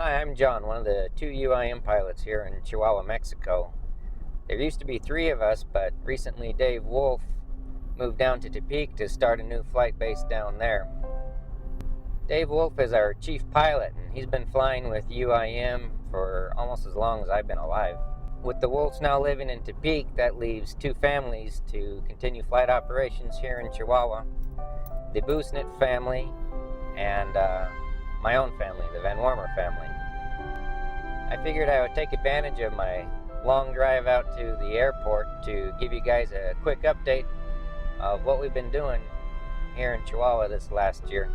Hi, I'm John, one of the two UIM pilots here in Chihuahua, Mexico. There used to be three of us, but recently Dave Wolf moved down to Tepic to start a new flight base down there. Dave Wolf is our chief pilot, and he's been flying with UIM for almost as long as I've been alive. With the Wolfs now living in Tepic, that leaves two families to continue flight operations here in Chihuahua. The Busnett family and my own family, the Van Wormer family. I figured I would take advantage of my long drive out to the airport to give you guys a quick update of what we've been doing here in Chihuahua this last year.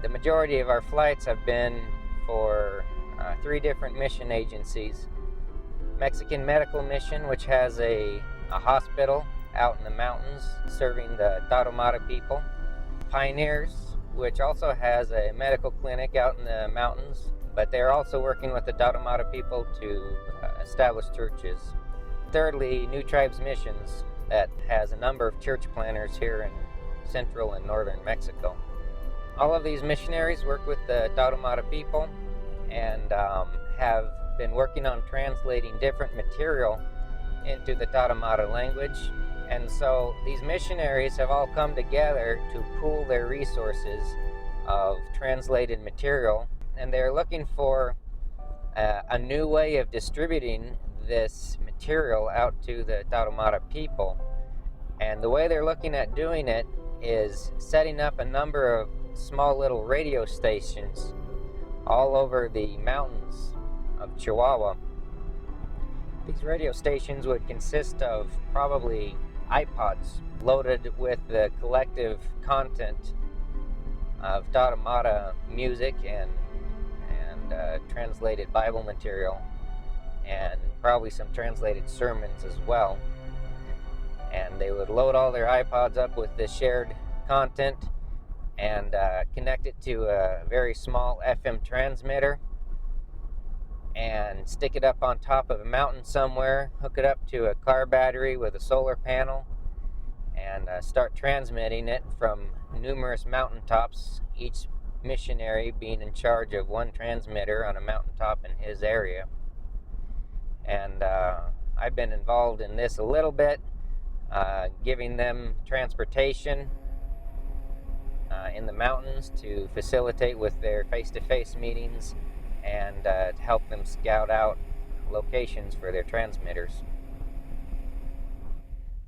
The majority of our flights have been for three different mission agencies. Mexican Medical Mission, which has a hospital out in the mountains serving the Tarahumara people. Pioneers, which also has a medical clinic out in the mountains, but they're also working with the Tarahumara people to establish churches. Thirdly, New Tribes Missions, that has a number of church planners here in central and northern Mexico. All of these missionaries work with the Tarahumara people and have been working on translating different material into the Tarahumara language. And so these missionaries have all come together to pool their resources of translated material, and they're looking for a new way of distributing this material out to the Tarahumara people. And the way they're looking at doing it is setting up a number of small little radio stations all over the mountains of Chihuahua. These radio stations would consist of probably iPods loaded with the collective content of Tarahumara music and translated Bible material, and probably some translated sermons as well. And they would load all their iPods up with this shared content and connect it to a very small FM transmitter and stick it up on top of a mountain somewhere, hook it up to a car battery with a solar panel, and start transmitting it from numerous mountaintops, each missionary being in charge of one transmitter on a mountaintop in his area. And I've been involved in this a little bit, giving them transportation in the mountains to facilitate with their face-to-face meetings and to help them scout out locations for their transmitters.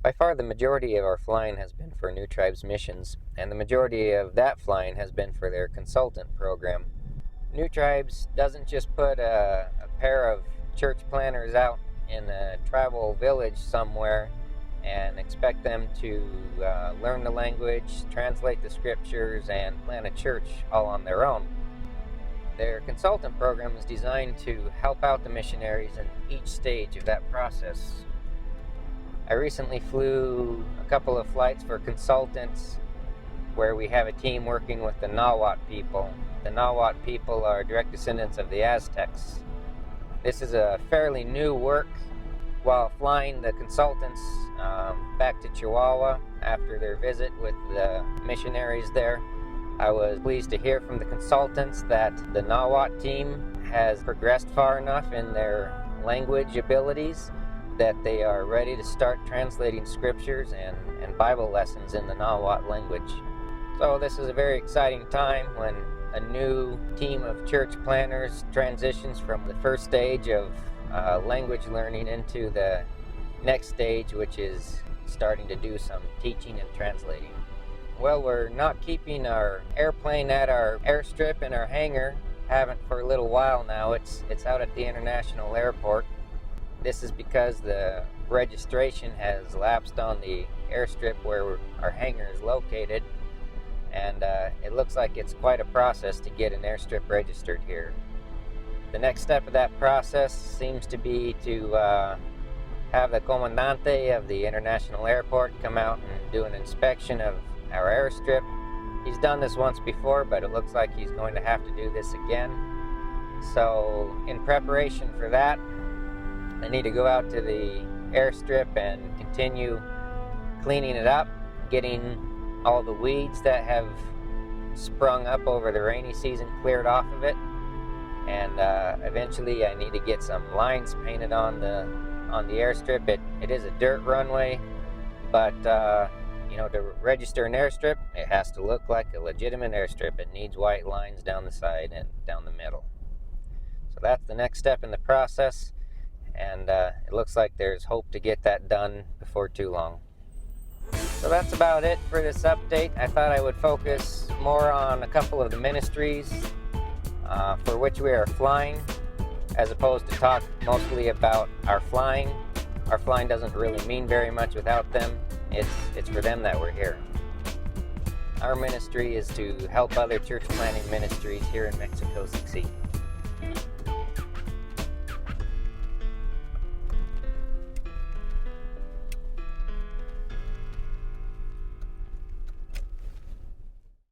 By far the majority of our flying has been for New Tribes Missions, and the majority of that flying has been for their consultant program. New Tribes doesn't just put a pair of church planners out in a tribal village somewhere and expect them to learn the language, translate the scriptures, and plant a church all on their own. Their consultant program is designed to help out the missionaries in each stage of that process. I recently flew a couple of flights for consultants where we have a team working with the Nahuatl people. The Nahuatl people are direct descendants of the Aztecs. This is a fairly new work. While flying the consultants back to Chihuahua after their visit with the missionaries there, I was pleased to hear from the consultants that the Nahuatl team has progressed far enough in their language abilities that they are ready to start translating scriptures and Bible lessons in the Nahuatl language. So this is a very exciting time when a new team of church planners transitions from the first stage of language learning into the next stage, which is starting to do some teaching and translating. Well, we're not keeping our airplane at our airstrip in our hangar. Haven't for a little while now. It's out at the international airport. This is because the registration has lapsed on the airstrip where our hangar is located, and it looks like it's quite a process to get an airstrip registered here. The next step of that process seems to be to have the comandante of the international airport come out and do an inspection of our airstrip. He's done this once before, but it looks like he's going to have to do this again. So in preparation for that, I need to go out to the airstrip and continue cleaning it up, getting all the weeds that have sprung up over the rainy season cleared off of it, and eventually I need to get some lines painted on the airstrip. It is a dirt runway, but you know, to register an airstrip, it has to look like a legitimate airstrip. It needs white lines down the side and down the middle. So that's the next step in the process, and it looks like there's hope to get that done before too long. So that's about it for this update. I thought I would focus more on a couple of the ministries for which we are flying, as opposed to talk mostly about our flying. Our flying doesn't really mean very much without them. It's for them that we're here. Our ministry is to help other church planting ministries here in Mexico succeed.